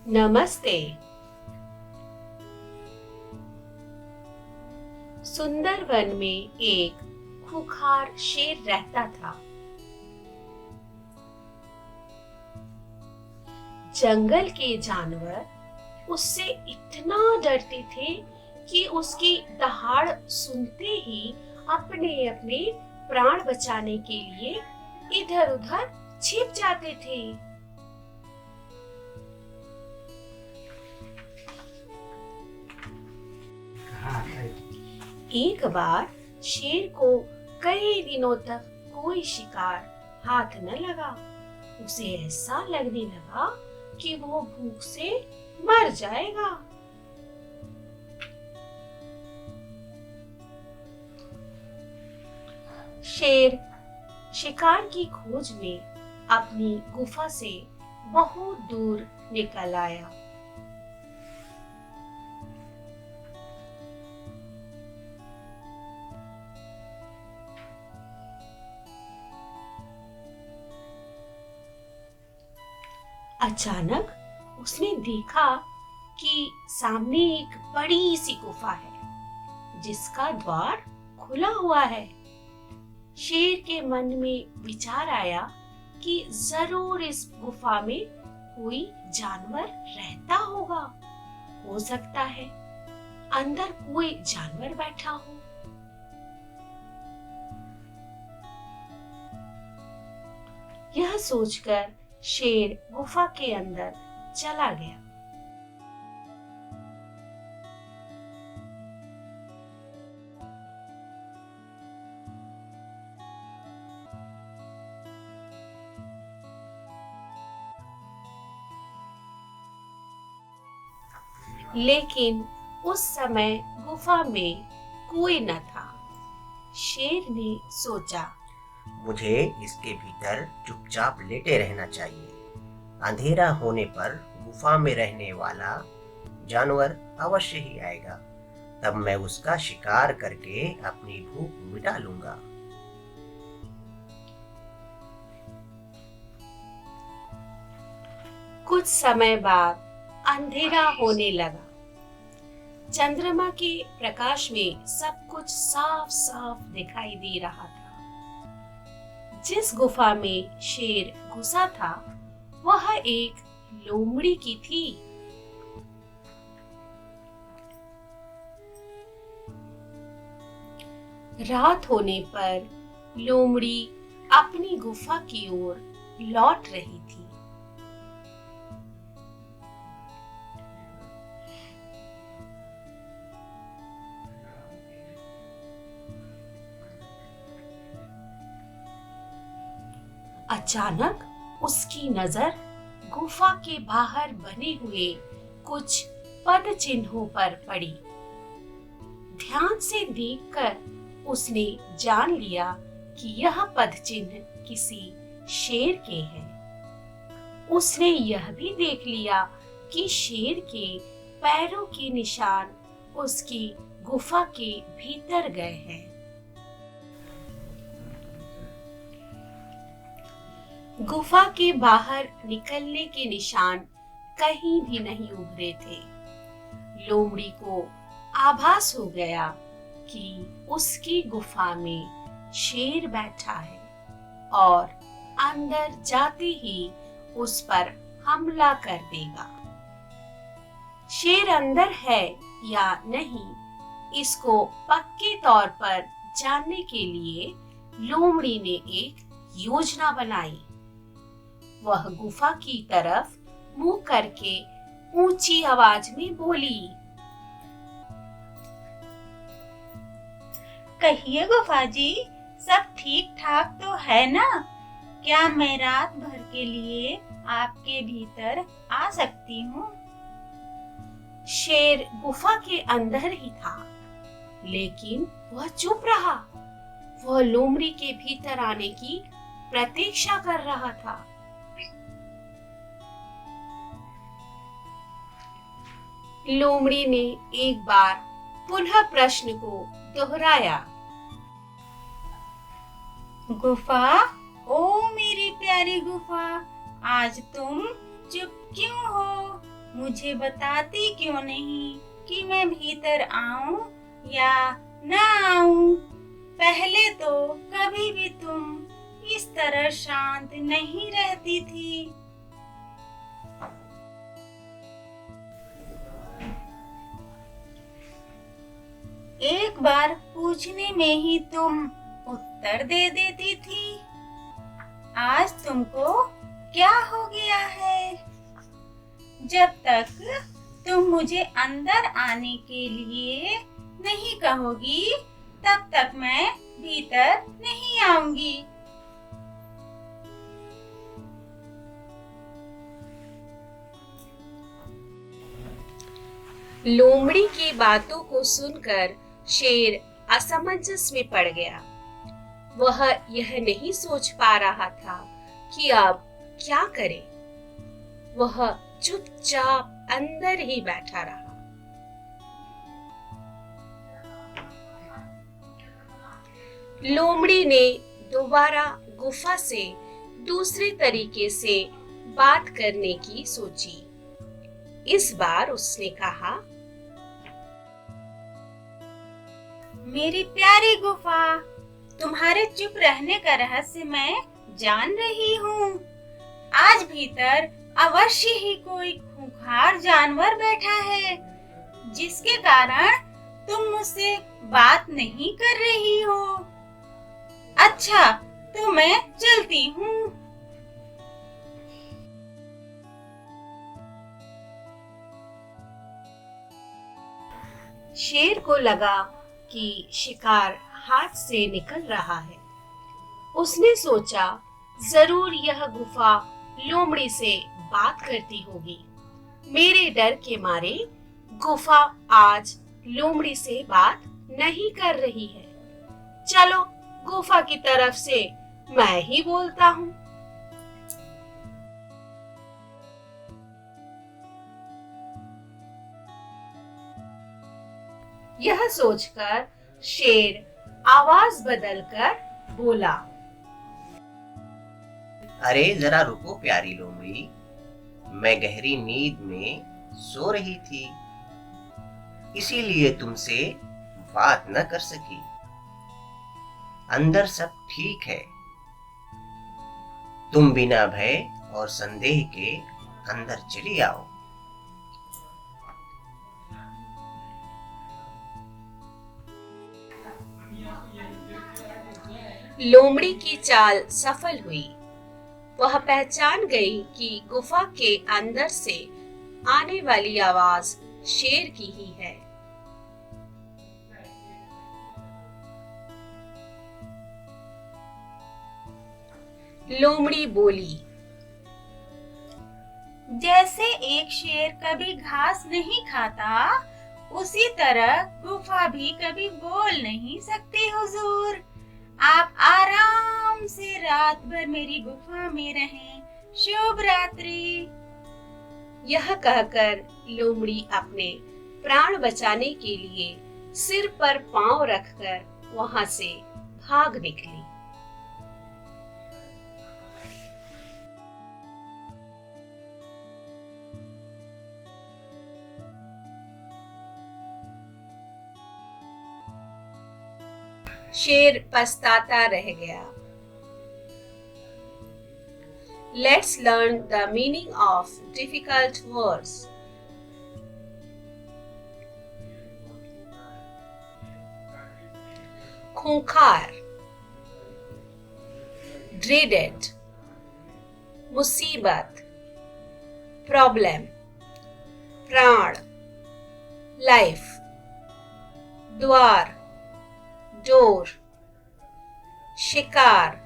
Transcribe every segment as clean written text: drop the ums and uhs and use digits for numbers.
नमस्ते। सुंदर वन में एक खूंखार शेर रहता था। जंगल के जानवर उससे इतना डरते थे कि उसकी दहाड़ सुनते ही अपने अपने प्राण बचाने के लिए इधर-उधर छिप जाते थे। एक बार शेर को कई दिनों तक कोई शिकार हाथ न लगा। उसे ऐसा लगने लगा कि वो भूख से मर जाएगा। शेर शिकार की खोज में अपनी गुफा से बहुत दूर निकल आया। अचानक उसने देखा कि सामने एक बड़ी सी गुफा है जिसका द्वार खुला हुआ है। शेर के मन में विचार आया कि जरूर इस गुफा में कोई जानवर रहता होगा। हो सकता है अंदर कोई जानवर बैठा हो। यह सोचकर शेर गुफा के अंदर चला गया। लेकिन उस समय गुफा में कोई न था। शेर ने सोचा, मुझे इसके भीतर चुपचाप लेटे रहना चाहिए। अंधेरा होने पर गुफा में रहने वाला जानवर अवश्य ही आएगा। तब मैं उसका शिकार करके अपनी भूख मिटा लूंगा। कुछ समय बाद अंधेरा होने लगा। चंद्रमा के प्रकाश में सब कुछ साफ साफ दिखाई दे रहा था। जिस गुफा में शेर घुसा था वह एक लोमड़ी की थी। रात होने पर लोमड़ी अपनी गुफा की ओर लौट रही थी। अचानक उसकी नजर गुफा के बाहर बने हुए कुछ पद चिन्हों पर पड़ी। ध्यान से देखकर उसने जान लिया कि यह पद चिन्ह किसी शेर के हैं। उसने यह भी देख लिया कि शेर के पैरों के निशान उसकी गुफा के भीतर गए हैं। गुफा के बाहर निकलने के निशान कहीं भी नहीं उभरे थे। लोमड़ी को आभास हो गया कि उसकी गुफा में शेर बैठा है और अंदर जाते ही उस पर हमला कर देगा। शेर अंदर है या नहीं, इसको पक्के तौर पर जानने के लिए लोमड़ी ने एक योजना बनाई। वह गुफा की तरफ मुंह करके ऊंची आवाज में बोली, कहिए गुफा जी, सब ठीक ठाक तो है ना? क्या मैं रात भर के लिए आपके भीतर आ सकती हूँ? शेर गुफा के अंदर ही था, लेकिन वह चुप रहा। वह लोमड़ी के भीतर आने की प्रतीक्षा कर रहा था। लोमड़ी ने एक बार पुनः प्रश्न को दोहराया, गुफा, ओ मेरी प्यारी गुफा, आज तुम चुप क्यों हो? मुझे बताती क्यों नहीं कि मैं भीतर आऊं या ना आऊं? पहले तो कभी भी तुम इस तरह शांत नहीं रहती थी। एक बार पूछने में ही तुम उत्तर दे देती थी। आज तुमको क्या हो गया है? जब तक तुम मुझे अंदर आने के लिए नहीं कहोगी, तब तक मैं भीतर नहीं आऊंगी। लोमड़ी की बातों को सुनकर शेर असमंजस में पड़ गया। वह यह नहीं सोच पा रहा था कि अब क्या करे। वह चुपचाप अंदर ही बैठा रहा। लोमड़ी ने दोबारा गुफा से दूसरे तरीके से बात करने की सोची। इस बार उसने कहा, मेरी प्यारी गुफा, तुम्हारे चुप रहने का रहस्य मैं जान रही हूँ। आज भीतर अवश्य ही कोई खूंखार जानवर बैठा है, जिसके कारण तुम मुझसे बात नहीं कर रही हो। अच्छा, तो मैं चलती हूँ। शेर को लगा कि शिकार हाथ से निकल रहा है। उसने सोचा, जरूर यह गुफा लोमड़ी से बात करती होगी। मेरे डर के मारे गुफा आज लोमड़ी से बात नहीं कर रही है। चलो गुफा की तरफ से मैं ही बोलता हूँ। यह सोचकर शेर आवाज बदलकर बोला, अरे जरा रुको प्यारी लोमड़ी, मैं गहरी नींद में सो रही थी, इसीलिए तुमसे बात न कर सकी। अंदर सब ठीक है। तुम बिना भय और संदेह के अंदर चली आओ। लोमड़ी की चाल सफल हुई। वह पहचान गई कि गुफा के अंदर से आने वाली आवाज शेर की ही है। लोमड़ी बोली, जैसे एक शेर कभी घास नहीं खाता, उसी तरह गुफा भी कभी बोल नहीं सकती हुजूर। आप आराम से रात भर मेरी गुफा में रहें। शुभ रात्रि। यह कहकर लोमड़ी अपने प्राण बचाने के लिए सिर पर पांव रखकर वहां से भाग निकली। शेर पछताता रह गया। Let's learn the meaning of difficult words. खूंखार, dreaded, मुसीबत, problem, प्राण, life, द्वार, डोर, शिकार,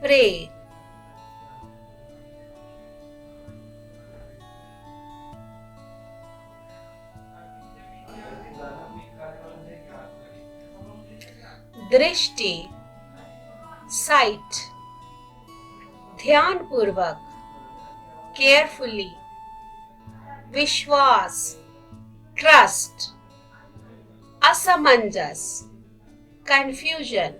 prey, दृष्टि, साइट, ध्यान पूर्वक, केयरफुली, विश्वास, ट्रस्ट, असमंजस, कंफ्यूजन,